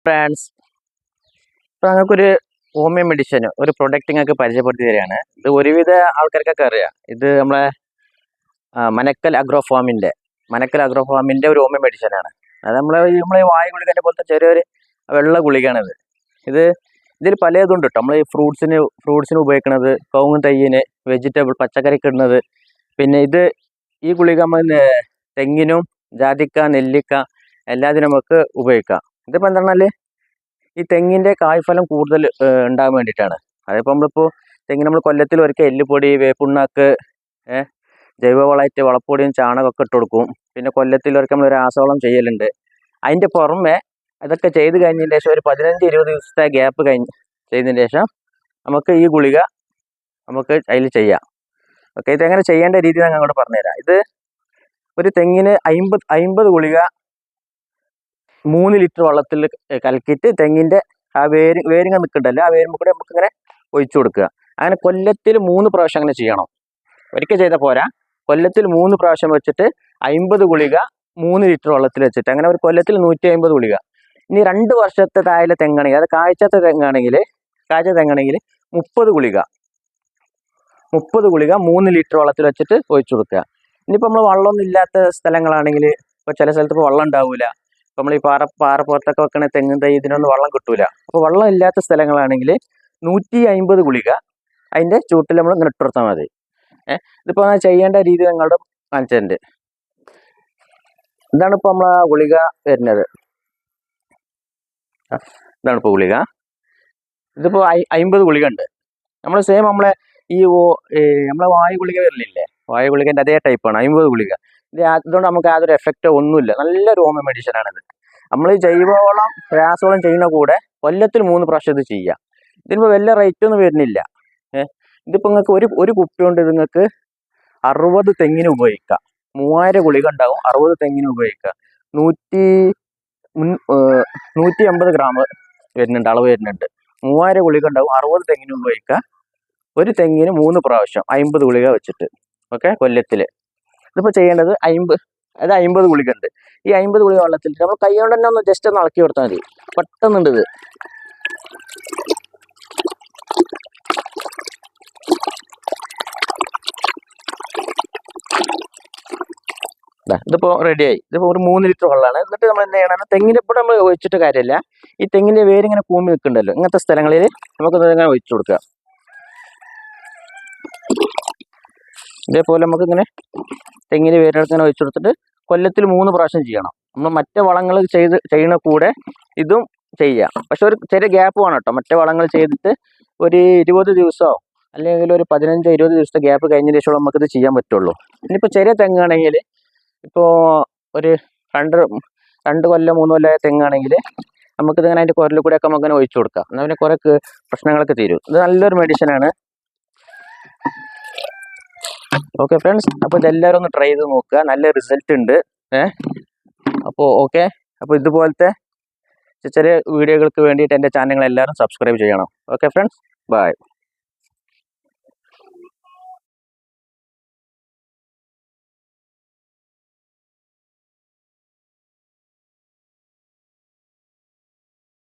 France ഇപ്പൊ ഞങ്ങൾക്കൊരു homeo medicine ഒരു പ്രൊഡക്റ്റ് ഞങ്ങൾക്ക് പരിചയപ്പെടുത്തി തരികയാണ്. ഇത് ഒരുവിധ ആൾക്കാർക്കൊക്കെ അറിയാം. ഇത് നമ്മളെ മനക്കൽ അഗ്രോ ഫാമിന്റെ ഒരു ഹോമിയോ മെഡിസിൻ ആണ്. അത് നമ്മളെ വായു ഗുളികന്റെ പോലത്തെ ചെറിയൊരു വെള്ള ഗുളികയാണിത്. ഇതിൽ പലതും ഉണ്ട് കേട്ടോ. നമ്മൾ ഈ ഫ്രൂട്ട്സിന് ഉപയോഗിക്കുന്നത്, കവുങ്ങ് തൈയിന്, വെജിറ്റബിൾ പച്ചക്കറിക്ക് ഇടുന്നത്. പിന്നെ ഈ ഗുളിക നമ്മൾ തെങ്ങിനും ജാതിക്ക, നെല്ലിക്ക എല്ലാത്തിനും നമുക്ക് ഉപയോഗിക്കാം. ഇതിപ്പോൾ എന്താ പറഞ്ഞാൽ ഈ തെങ്ങിൻ്റെ കായ്ഫലം കൂടുതൽ ഉണ്ടാകാൻ വേണ്ടിയിട്ടാണ്. അതിപ്പോൾ നമ്മളിപ്പോൾ തെങ്ങിന് നമ്മൾ കൊല്ലത്തിൽ ഒരിക്കൽ എല്ലുപൊടി, വേപ്പുണ്ണാക്ക്, ജൈവവളമായിട്ട് വളപ്പൊടിയും ചാണകമൊക്കെ ഇട്ട് കൊടുക്കും. പിന്നെ കൊല്ലത്തിൽ ഒരിക്കൽ നമ്മൾ രാസവളം ചെയ്യലുണ്ട്. അതിൻ്റെ പുറമെ അതൊക്കെ ചെയ്ത് കഴിഞ്ഞതിന് ശേഷം ഒരു 15-20 ദിവസത്തെ ഗ്യാപ്പ് ചെയ്തതിന് ശേഷം നമുക്ക് ഈ ഗുളിക നമുക്ക് അതിൽ ചെയ്യാം. ഓക്കെ, ഇതെങ്ങനെ ചെയ്യേണ്ട രീതി ഞാൻ അങ്ങോട്ട് പറഞ്ഞുതരാം. ഇത് ഒരു തെങ്ങിന് 50 ഗുളിക 3 ലിറ്റർ വെള്ളത്തിൽ കലക്കിയിട്ട് തെങ്ങിൻ്റെ ആ വേരിങ്ങ നിൽക്കണ്ടല്ലോ, ആ വേരുമ്പോൾ കൂടെ നമുക്കിങ്ങനെ ഒഴിച്ചു കൊടുക്കുക. അങ്ങനെ കൊല്ലത്തിൽ 3 പ്രാവശ്യം അങ്ങനെ ചെയ്യണം. ഒരിക്കൽ ചെയ്താൽ പോരാ, കൊല്ലത്തിൽ 3 പ്രാവശ്യം വെച്ചിട്ട് 50 ഗുളിക 3 ലിറ്റർ വെള്ളത്തിൽ വെച്ചിട്ട് അങ്ങനെ ഒരു കൊല്ലത്തിൽ 150 ഗുളിക. ഇനി 2 വർഷത്തെ താഴെ തെങ്ങാണെങ്കിൽ, അത് കാഴ്ച തെങ്ങാണെങ്കിൽ 30 ഗുളിക 3 ലിറ്റർ വെള്ളത്തിൽ വെച്ചിട്ട് ഒഴിച്ചു കൊടുക്കുക. ഇനിയിപ്പോൾ നമ്മൾ വെള്ളമൊന്നും ഇല്ലാത്ത സ്ഥലങ്ങളാണെങ്കിൽ, ഇപ്പോൾ ചില സ്ഥലത്ത് ഇപ്പോൾ വെള്ളം ഉണ്ടാവില്ല. ഇപ്പോൾ നമ്മൾ ഈ പാറപ്പുറത്തൊക്കെ വെക്കണ തെങ്ങും തൈ ഇതിനൊന്നും വെള്ളം കിട്ടൂല. അപ്പോൾ വെള്ളം ഇല്ലാത്ത സ്ഥലങ്ങളാണെങ്കിൽ 150 ഗുളിക അതിൻ്റെ ചൂട്ടിൽ നമ്മൾ ഇങ്ങനെ ഇട്ട് കൊടുത്താൽ മതി. ഇതിപ്പോൾ ചെയ്യേണ്ട രീതി ഞങ്ങളുടെ കാണിച്ചിട്ടുണ്ട്. ഇതാണ് ഇപ്പോൾ നമ്മൾ ആ ഗുളിക വരുന്നത്. ഇതാണ് ഇപ്പോൾ ഗുളിക. ഇതിപ്പോൾ 50 ഗുളിക ഉണ്ട്. നമ്മൾ സെയിം നമ്മളെ നമ്മളെ വായു ഗുളിക വരലില്ലേ, വായു ഗുളികൻ്റെ അതേ ടൈപ്പാണ് 50 ഗുളിക. അതുകൊണ്ട് നമുക്ക് യാതൊരു എഫക്റ്റോ ഒന്നുമില്ല. നല്ലൊരു ഹോമിയോ മെഡിസിനാണിത്. നമ്മൾ ജൈവവളം രാസവളം ചെയ്യുന്ന കൂടെ കൊല്ലത്തിൽ 3 പ്രാവശ്യം ഇത് ചെയ്യുക. ഇതിനിപ്പോൾ വലിയ റേറ്റ് ഒന്നും വരുന്നില്ല. ഇതിപ്പോൾ നിങ്ങൾക്ക് ഒരു കുപ്പി കൊണ്ട് നിങ്ങൾക്ക് 60 തെങ്ങിന് ഉപയോഗിക്കാം. 3000 ഗുളിക ഉണ്ടാവും. 60 തെങ്ങിന് ഉപയോഗിക്കുക. 150 ഗ്രാം വരുന്നുണ്ട്, അളവ് വരുന്നുണ്ട്. 3000 ഗുളിക ഉണ്ടാവും. 60 തെങ്ങിന് ഉപയോഗിക്കുക. ഒരു തെങ്ങിന് 3 പ്രാവശ്യം 50 ഗുളിക വെച്ചിട്ട്. ഓക്കെ, കൊല്ലത്തിൽ ഇതിപ്പോൾ ചെയ്യേണ്ടത് 50 ഗുളിക ഉണ്ട്. ഈ 50 ഗുളിക വെള്ളത്തിൽ നമ്മൾ കൈ കൊണ്ട് തന്നെ ഒന്ന് ജസ്റ്റ് ഒന്ന് ഇളക്കി കൊടുത്താൽ മതി. പെട്ടെന്നുണ്ട് ഇത്. ഇതിപ്പോൾ റെഡിയായി. ഇതിപ്പോൾ ഒരു 3 ലിറ്റർ വെള്ളമാണ്. എന്നിട്ട് നമ്മൾ എന്ത് ചെയ്യണം, തെങ്ങിൻ്റെ ഇപ്പോൾ നമ്മൾ ഒഴിച്ചിട്ട് കാര്യമില്ല. ഈ തെങ്ങിൻ്റെ വേരിങ്ങനെ കൂമ്പി നിൽക്കുന്നുണ്ടല്ലോ, ഇങ്ങനത്തെ സ്ഥലങ്ങളിൽ നമുക്ക് ഇങ്ങനെ ഒഴിച്ചു കൊടുക്കുക. ഇതേപോലെ നമുക്കിങ്ങനെ തെങ്ങിൻ്റെ വേരിനടുത്ത് ഇങ്ങനെ ഒഴിച്ചു കൊടുത്തിട്ട് കൊല്ലത്തിൽ 3 പ്രാവശ്യം ചെയ്യണം. നമ്മൾ മറ്റേ വളങ്ങൾ ചെയ്യുന്ന കൂടെ ഇതും ചെയ്യാം. പക്ഷെ ഒരു ചെറിയ ഗ്യാപ്പ് വേണം കേട്ടോ. മറ്റേ വളങ്ങൾ ചെയ്തിട്ട് ഒരു 20 ദിവസമോ അല്ലെങ്കിൽ ഒരു 15-20 ദിവസത്തെ ഗ്യാപ്പ് കഴിഞ്ഞ ശേഷം നമുക്കിത് ചെയ്യാൻ പറ്റുള്ളൂ. ഇനിയിപ്പോൾ ചെറിയ തെങ്ങാണെങ്കിൽ, ഇപ്പോൾ ഒരു 2 കൊല്ലം 3 കൊല്ലമായ തെങ്ങാണെങ്കിൽ നമുക്കിതിങ്ങനെ അതിൻ്റെ കുരലിൽ കൂടെയൊക്കെ നമുക്കിങ്ങനെ ഒഴിച്ചു കൊടുക്കാം. എന്നാൽ പിന്നെ കുറേ പ്രശ്നങ്ങളൊക്കെ തീരും. ഇത് നല്ലൊരു മെഡിസിനാണ്. ഓക്കെ ഫ്രണ്ട്സ്, അപ്പോൾ ഇതെല്ലാവരും ഒന്ന് ട്രൈ ചെയ്ത് നോക്കുക. നല്ല റിസൾട്ട് ഉണ്ട്. അപ്പോൾ ഓക്കെ, അപ്പോൾ ഇതുപോലത്തെ ചെറിയ വീഡിയോകൾക്ക് വേണ്ടിയിട്ട് എൻ്റെ ചാനൽ എല്ലാവരും സബ്സ്ക്രൈബ് ചെയ്യണം. Okay friends, by.